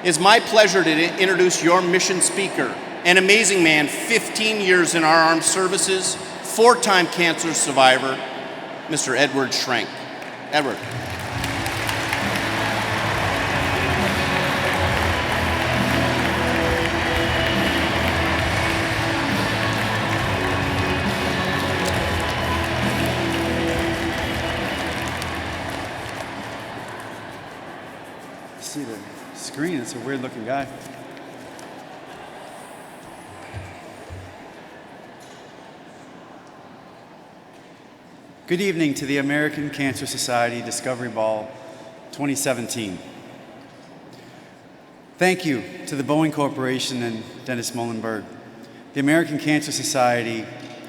It's my pleasure to introduce your mission speaker, an amazing man, 15 years in our armed services, 4-time cancer survivor, Mr. Edward Schrenk. Edward. See the screen, it's a weird looking guy. Good evening to the American Cancer Society Discovery Ball 2017. Thank you to the Boeing Corporation and Dennis Muhlenberg, the American Cancer Society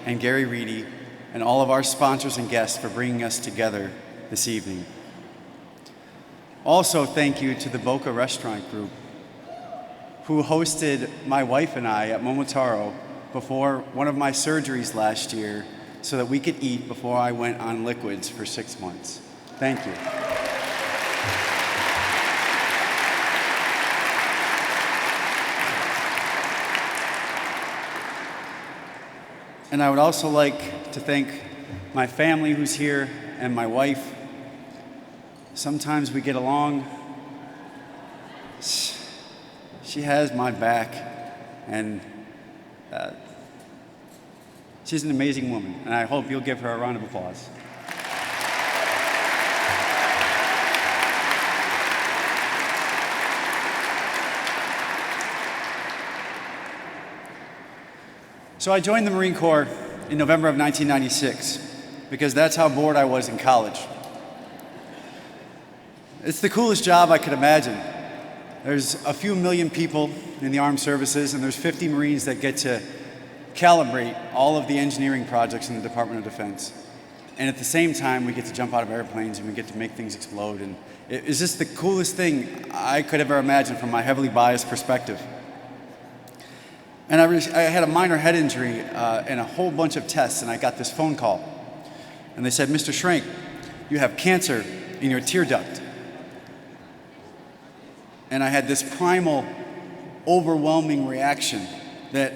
and Gary Reedy, and all of our sponsors and guests for bringing us together this evening. Also, thank you to the Boca Restaurant Group, who hosted my wife and I at Momotaro before one of my surgeries last year so that we could eat before I went on liquids for 6 months. Thank you. And I would also like to thank my family who's here and my wife. Sometimes we get along. She has my back, and she's an amazing woman, and I hope you'll give her a round of applause. So I joined the Marine Corps in November of 1996 because that's how bored I was in college. It's the coolest job I could imagine. There's a few million people in the armed services, and there's 50 Marines that get to calibrate all of the engineering projects in the Department of Defense. And at the same time, we get to jump out of airplanes and we get to make things explode. And it's just the coolest thing I could ever imagine from my heavily biased perspective. And I had a minor head injury and a whole bunch of tests, and I got this phone call. And they said, "Mr. Schrenk, you have cancer in your tear duct." And I had this primal, overwhelming reaction that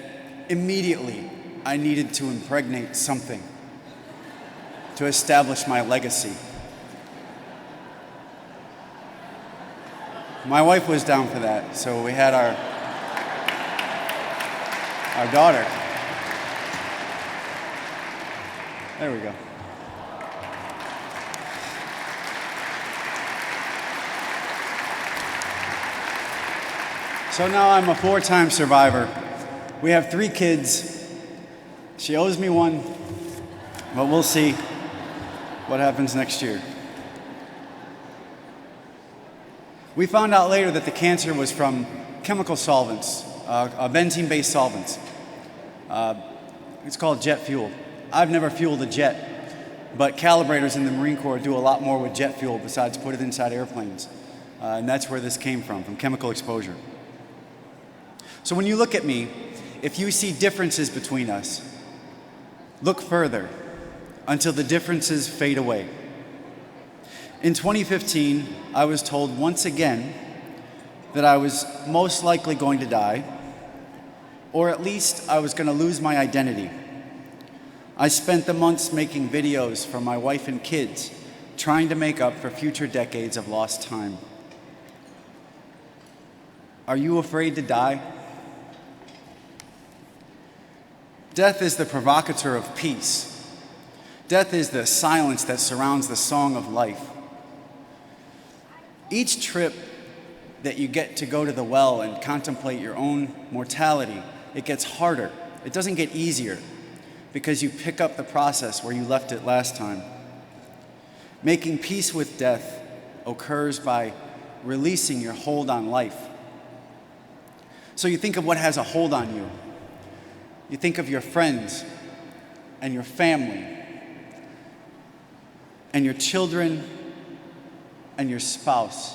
immediately I needed to impregnate something to establish my legacy. My wife was down for that, so we had our daughter. There we go. So now I'm a 4-time survivor. We have 3 kids. She owes me one, but we'll see what happens next year. We found out later that the cancer was from chemical solvents, benzene-based solvents. It's called jet fuel. I've never fueled a jet, but calibrators in the Marine Corps do a lot more with jet fuel besides put it inside airplanes. And that's where this came from chemical exposure. So when you look at me, if you see differences between us, look further until the differences fade away. In 2015, I was told once again that I was most likely going to die, or at least I was going to lose my identity. I spent the months making videos for my wife and kids, trying to make up for future decades of lost time. Are you afraid to die? Death is the provocateur of peace. Death is the silence that surrounds the song of life. Each trip that you get to go to the well and contemplate your own mortality, it gets harder. It doesn't get easier because you pick up the process where you left it last time. Making peace with death occurs by releasing your hold on life. So you think of what has a hold on you. You think of your friends and your family and your children and your spouse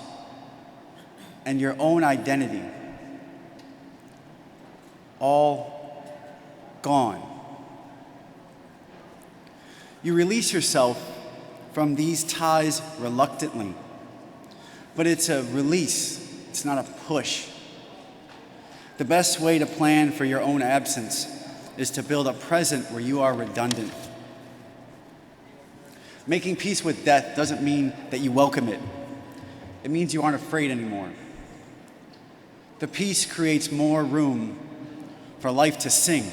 and your own identity, all gone. You release yourself from these ties reluctantly, but it's a release It's not a push. The best way to plan for your own absence is to build a present where you are redundant. Making peace with death doesn't mean that you welcome it. It means you aren't afraid anymore. The peace creates more room for life to sing.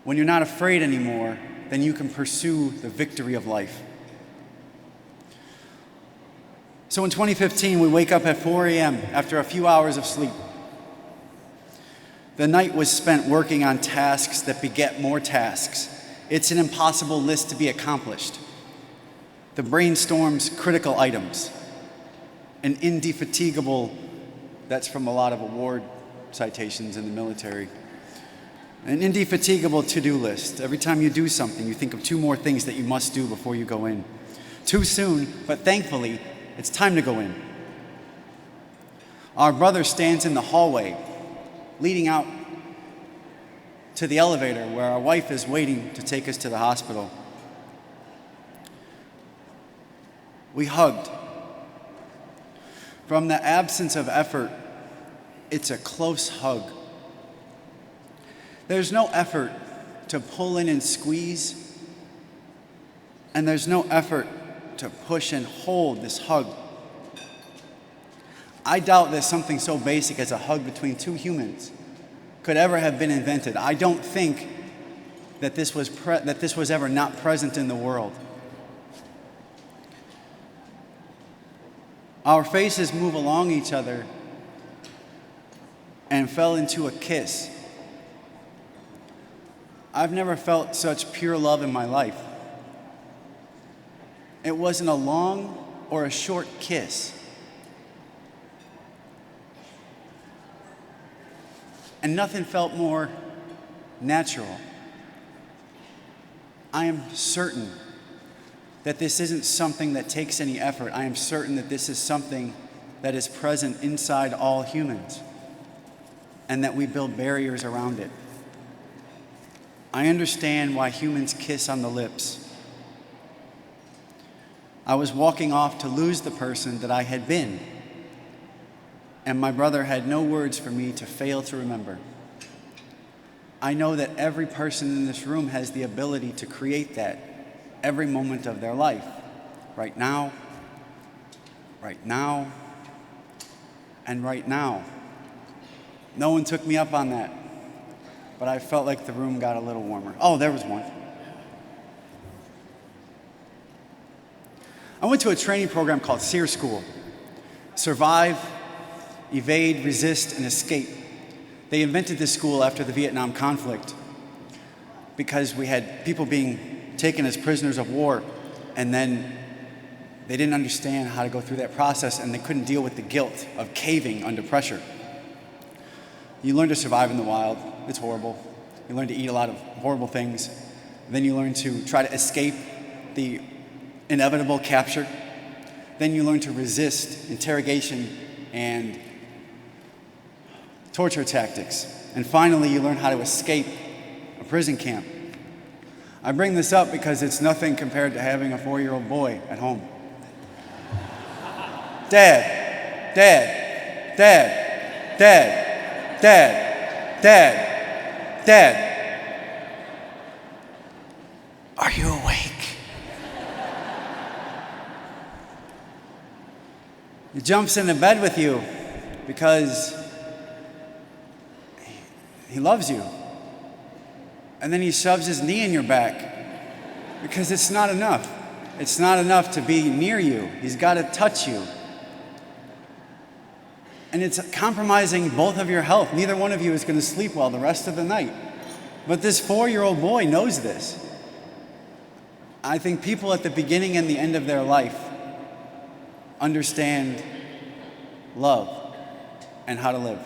When you're not afraid anymore, then you can pursue the victory of life. So in 2015, we wake up at 4 a.m. after a few hours of sleep. The night was spent working on tasks that beget more tasks. It's an impossible list to be accomplished. The brain storms critical items. An indefatigable, that's from a lot of award citations in the military. An indefatigable to-do list. Every time you do something, you think of 2 more things that you must do before you go in. Too soon, but thankfully, it's time to go in. Our brother stands in the hallway, leading out to the elevator where our wife is waiting to take us to the hospital. We hugged. From the absence of effort, it's a close hug. There's no effort to pull in and squeeze, and there's no effort to push and hold this hug. I doubt that something so basic as a hug between 2 humans could ever have been invented. I don't think that this was ever not present in the world. Our faces move along each other and fell into a kiss. I've never felt such pure love in my life. It wasn't a long or a short kiss. And nothing felt more natural. I am certain that this isn't something that takes any effort. I am certain that this is something that is present inside all humans, and that we build barriers around it. I understand why humans kiss on the lips. I was walking off to lose the person that I had been, and my brother had no words for me to fail to remember. I know that every person in this room has the ability to create that every moment of their life, right now, and right now. No one took me up on that, but I felt like the room got a little warmer. Oh, there was one. I went to a training program called SEER School. Survive, evade, resist, and escape. They invented this school after the Vietnam conflict because we had people being taken as prisoners of war, and then they didn't understand how to go through that process, and they couldn't deal with the guilt of caving under pressure. You learn to survive in the wild. It's horrible. You learn to eat a lot of horrible things. Then you learn to try to escape the inevitable capture. Then you learn to resist interrogation and torture tactics. And finally, you learn how to escape a prison camp. I bring this up because it's nothing compared to having a 4-year-old boy at home. Dad, Dad, Dad, Dad, Dad, Dad, Dad. Are you awake? He jumps into bed with you because he loves you. And then he shoves his knee in your back because it's not enough. It's not enough to be near you. He's got to touch you. And it's compromising both of your health. Neither one of you is going to sleep well the rest of the night. But this 4-year-old boy knows this. I think people at the beginning and the end of their life understand love and how to live.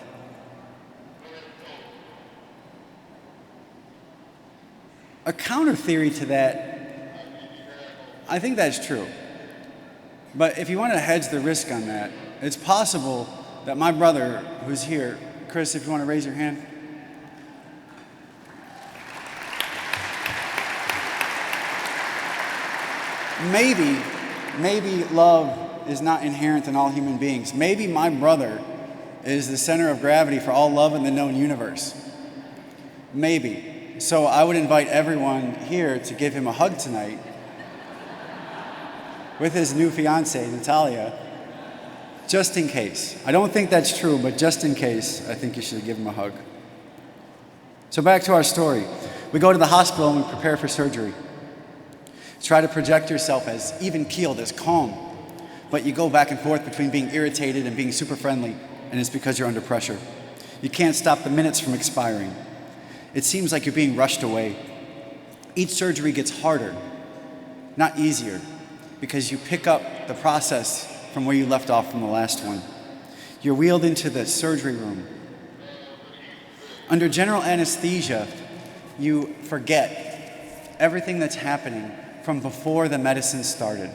A counter theory to that, I think that's true. But if you want to hedge the risk on that, it's possible that my brother, who's here, Chris, if you want to raise your hand. Maybe love is not inherent in all human beings. Maybe my brother is the center of gravity for all love in the known universe. Maybe. So I would invite everyone here to give him a hug tonight with his new fiancée, Natalia, just in case. I don't think that's true, but just in case, I think you should give him a hug. So back to our story. We go to the hospital and we prepare for surgery. Try to project yourself as even-keeled, as calm, but you go back and forth between being irritated and being super friendly, and it's because you're under pressure. You can't stop the minutes from expiring. It seems like you're being rushed away. Each surgery gets harder, not easier, because you pick up the process from where you left off from the last one. You're wheeled into the surgery room. Under general anesthesia, you forget everything that's happening from before the medicine started.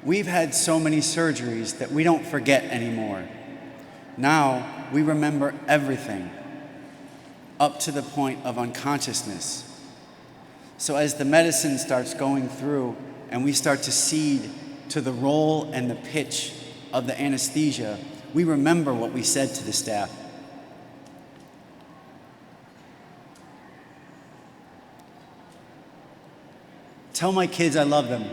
We've had so many surgeries that we don't forget anymore. Now we remember everything up to the point of unconsciousness. So as the medicine starts going through and we start to cede to the role and the pitch of the anesthesia, we remember what we said to the staff. Tell my kids I love them.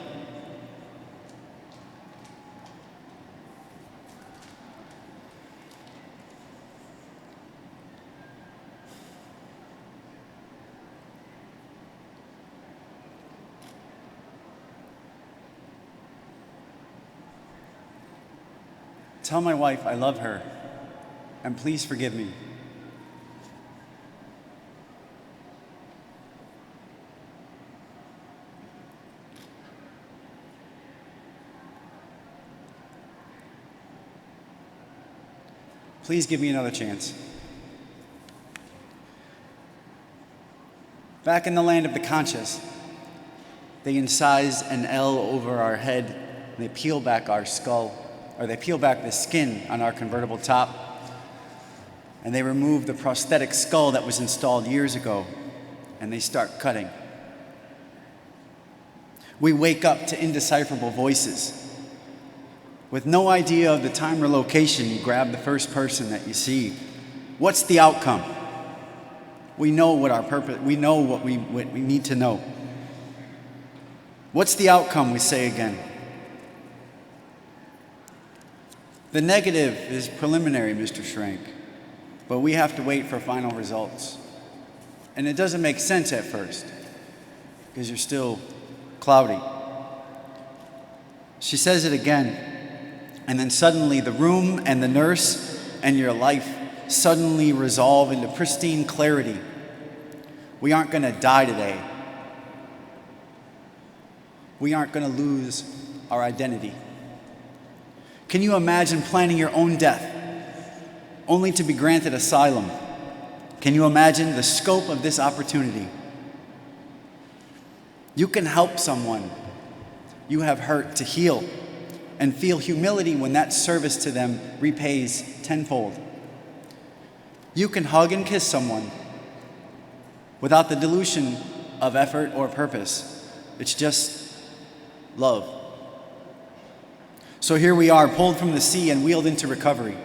Tell my wife I love her, and please forgive me. Please give me another chance. Back in the land of the conscious, they incise an L over our head, and they peel back our skull, or they peel back the skin on our convertible top, and they remove the prosthetic skull that was installed years ago, and they start cutting. We wake up to indecipherable voices. With no idea of the time or location, you grab the first person that you see. What's the outcome? We know what our purpose, we know what we need to know. What's the outcome, we say again. The negative is preliminary, Mr. Schrank, but we have to wait for final results. And it doesn't make sense at first, because you're still cloudy. She says it again. And then suddenly the room and the nurse and your life suddenly resolve into pristine clarity. We aren't going to die today. We aren't going to lose our identity. Can you imagine planning your own death only to be granted asylum? Can you imagine the scope of this opportunity? You can help someone you have hurt to heal, and feel humility when that service to them repays tenfold. You can hug and kiss someone without the dilution of effort or purpose. It's just love. So here we are, pulled from the sea and wheeled into recovery.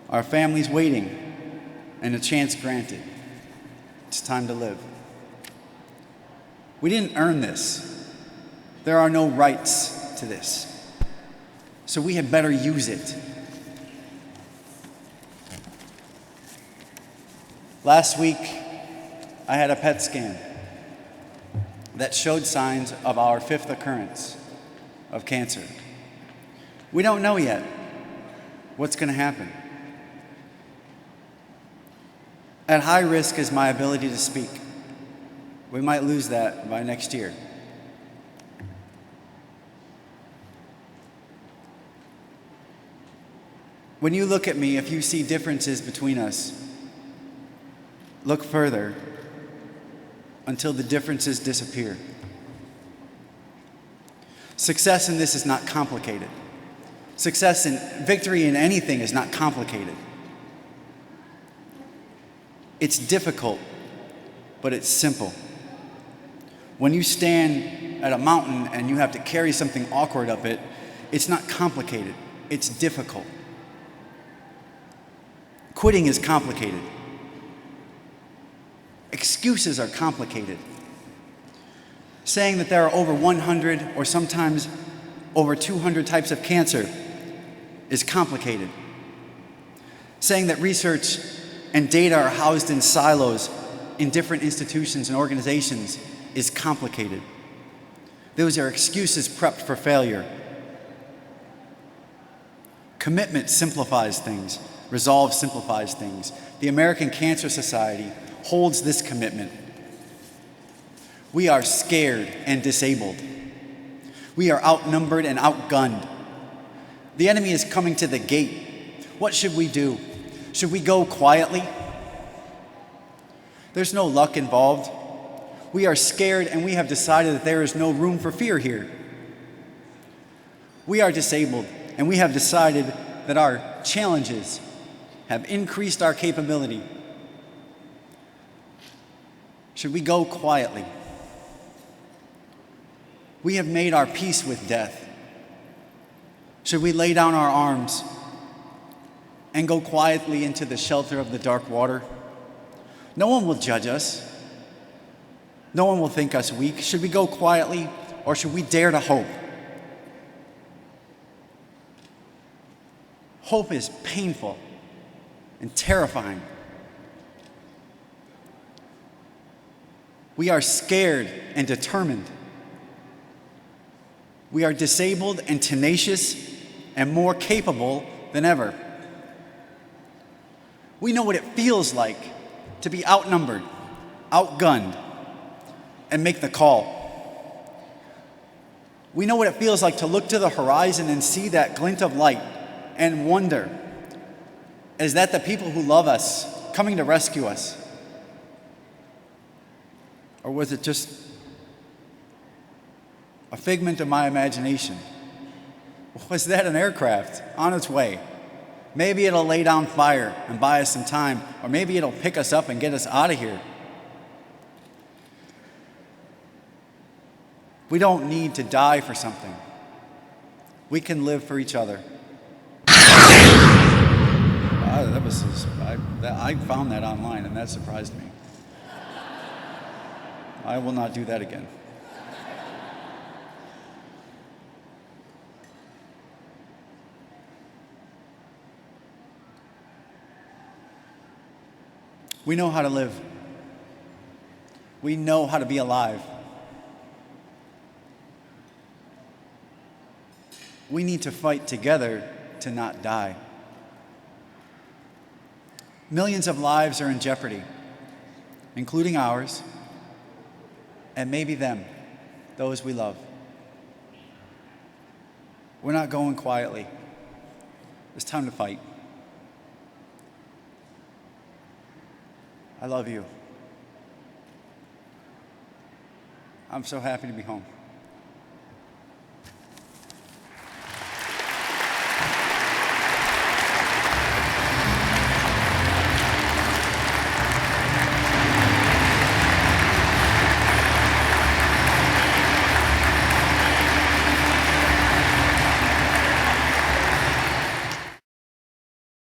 Our family's waiting, and a chance granted. It's time to live. We didn't earn this. There are no rights to this. So we had better use it. Last week, I had a PET scan that showed signs of our 5th occurrence of cancer. We don't know yet what's going to happen. At high risk is my ability to speak. We might lose that by next year. When you look at me, if you see differences between us, look further until the differences disappear. Success in this is not complicated. Success and victory in anything is not complicated. It's difficult, but it's simple. When you stand at a mountain and you have to carry something awkward up it, it's not complicated, it's difficult. Quitting is complicated. Excuses are complicated. Saying that there are over 100 or sometimes over 200 types of cancer is complicated. Saying that research and data are housed in silos in different institutions and organizations is complicated. Those are excuses prepped for failure. Commitment simplifies things. Resolve simplifies things. The American Cancer Society holds this commitment. We are scared and disabled. We are outnumbered and outgunned. The enemy is coming to the gate. What should we do? Should we go quietly? There's no luck involved. We are scared and we have decided that there is no room for fear here. We are disabled and we have decided that our challenges have increased our capability. Should we go quietly? We have made our peace with death. Should we lay down our arms and go quietly into the shelter of the dark water? No one will judge us. No one will think us weak. Should we go quietly or should we dare to hope? Hope is painful and terrifying. We are scared and determined. We are disabled and tenacious and more capable than ever. We know what it feels like to be outnumbered, outgunned, and make the call. We know what it feels like to look to the horizon and see that glint of light and wonder, is that the people who love us coming to rescue us? Or was it just a figment of my imagination? Was that an aircraft on its way? Maybe it'll lay down fire and buy us some time, or maybe it'll pick us up and get us out of here. We don't need to die for something. We can live for each other. I found that online, and that surprised me. I will not do that again. We know how to live. We know how to be alive. We need to fight together to not die. Millions of lives are in jeopardy, including ours, and maybe them, those we love. We're not going quietly. It's time to fight. I love you. I'm so happy to be home.